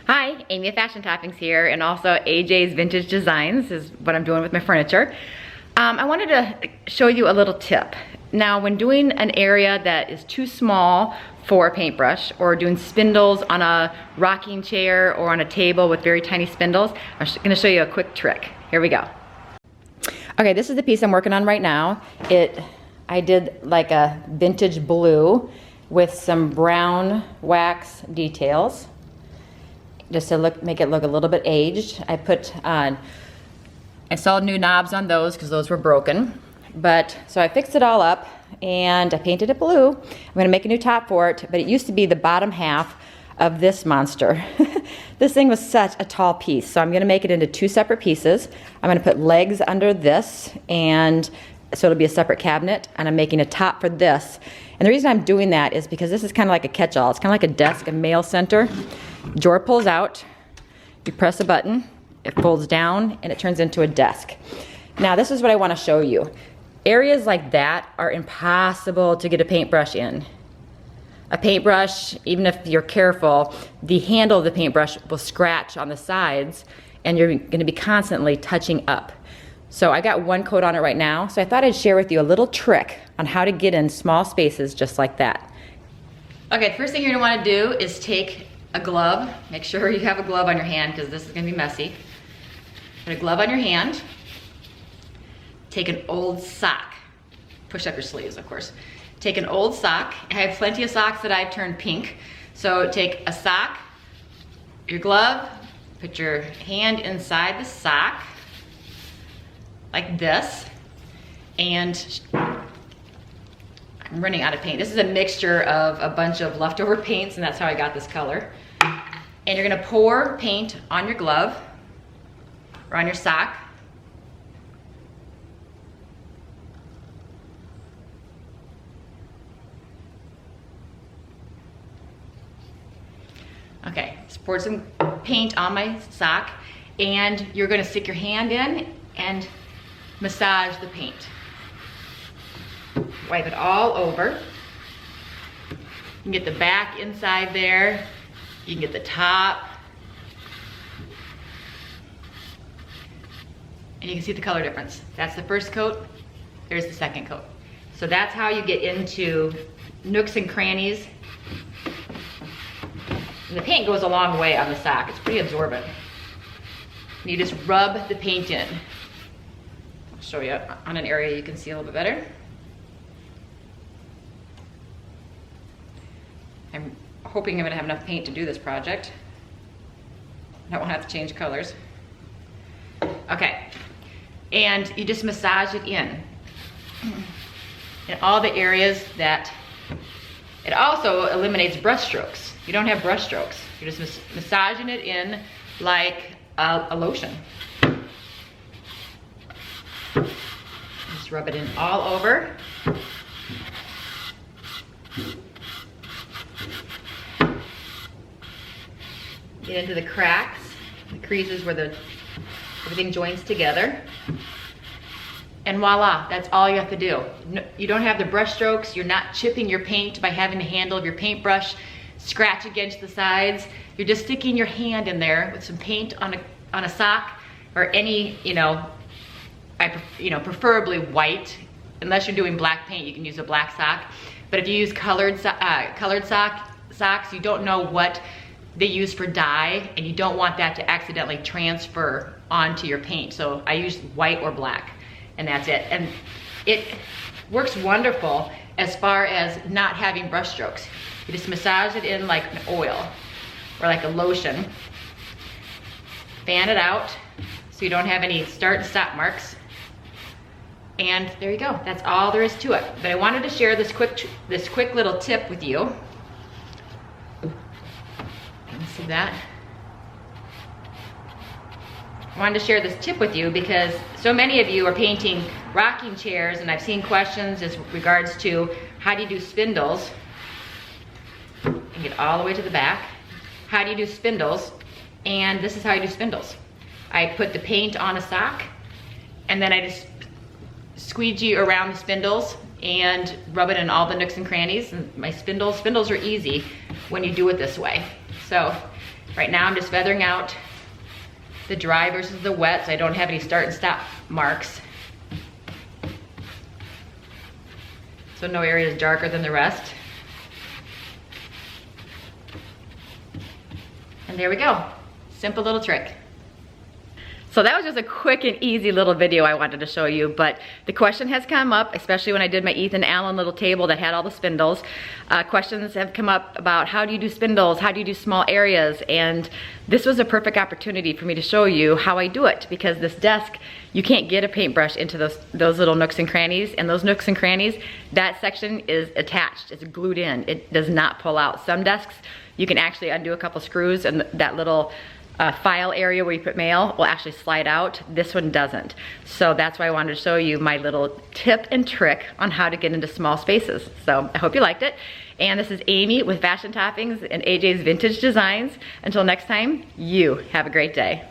Hi, Amy of Fashion Toppings here, and also AJ's Vintage Designs is what I'm doing with my furniture. I wanted to show you a little tip. Now, when doing an area that is too small for a paintbrush, or doing spindles on a rocking chair or on a table with very tiny spindles, I'm gonna show you a quick trick. Here we go. Okay, this is the piece I'm working on right now. I did like a vintage blue with some brown wax details, just to make it look a little bit aged. I saw new knobs on those because those were broken. So I fixed it all up and I painted it blue. I'm gonna make a new top for it, but it used to be the bottom half of this monster. This thing was such a tall piece, so I'm gonna make it into two separate pieces. I'm gonna put legs under this, and so it'll be a separate cabinet, and I'm making a top for this. And the reason I'm doing that is because this is kind of like a catch-all. It's kind of like a desk, a mail center. Drawer pulls out, you press a button, it folds down, and it turns into a desk. Now, this is what I want to show you. Areas like that are impossible to get a paintbrush in. A paintbrush, even if you're careful, the handle of the paintbrush will scratch on the sides, and you're going to be constantly touching up. So I got one coat on it right now, so I thought I'd share with you a little trick on how to get in small spaces just like that. Okay, the first thing you're going to want to do is take a glove. Make sure you have a glove on your hand because this is going to be messy. Put a glove on your hand. Take an old sock. Push up your sleeves, of course. Take an old sock. I have plenty of socks that I've turned pink. So take a sock, your glove, put your hand inside the sock, like this, and I'm running out of paint. This is a mixture of a bunch of leftover paints, and that's how I got this color. And you're gonna pour paint on your glove or on your sock. Okay, just poured some paint on my sock, and you're gonna stick your hand in and massage the paint. Wipe it all over. You can get the back inside there. You can get the top. And you can see the color difference. That's the first coat, there's the second coat. So that's how you get into nooks and crannies. And the paint goes a long way on the sock. It's pretty absorbent. And you just rub the paint in. I'll show you on an area you can see a little bit better. I'm hoping I'm gonna have enough paint to do this project. I won't have to change colors. Okay, and you just massage it in all the areas that, it also eliminates brush strokes. You don't have brush strokes. You're just massaging it in like a lotion. Just rub it in all over. Get into the cracks, the creases where everything joins together. And voila, that's all you have to do. You don't have the brush strokes, you're not chipping your paint by having the handle of your paintbrush scratch against the sides. You're just sticking your hand in there with some paint on a sock, or any, preferably white. Unless you're doing black paint, you can use a black sock. But if you use colored socks, you don't know what they use for dye, and you don't want that to accidentally transfer onto your paint. So I use white or black, and that's it. And it works wonderful as far as not having brush strokes. You just massage it in like an oil or like a lotion. Fan it out so you don't have any start and stop marks. And there you go. That's all there is to it. But I wanted to share this quick little tip with you. See that? I wanted to share this tip with you because so many of you are painting rocking chairs, and I've seen questions as regards to how do you do spindles. And get all the way to the back. How do you do spindles? And this is how you do spindles. I put the paint on a sock, and then I just squeegee around the spindles and rub it in all the nooks and crannies. And my spindles are easy when you do it this way. So Right now I'm just feathering out the dry versus the wet so I don't have any start and stop marks. So no area is darker than the rest. And there we go. Simple little trick. So that was just a quick and easy little video I wanted to show you, but the question has come up, especially when I did my Ethan Allen little table that had all the spindles. Questions have come up about how do you do spindles, how do you do small areas, and this was a perfect opportunity for me to show you how I do it, because this desk, you can't get a paintbrush into those little nooks and crannies, and those nooks and crannies, that section is attached, it's glued in, it does not pull out. Some desks, you can actually undo a couple screws and that little file area where you put mail will actually slide out. This one doesn't. So that's why I wanted to show you my little tip and trick on how to get into small spaces. So I hope you liked it. And this is Amy with Fashion Toppings and AJ's Vintage Designs. Until next time, you have a great day.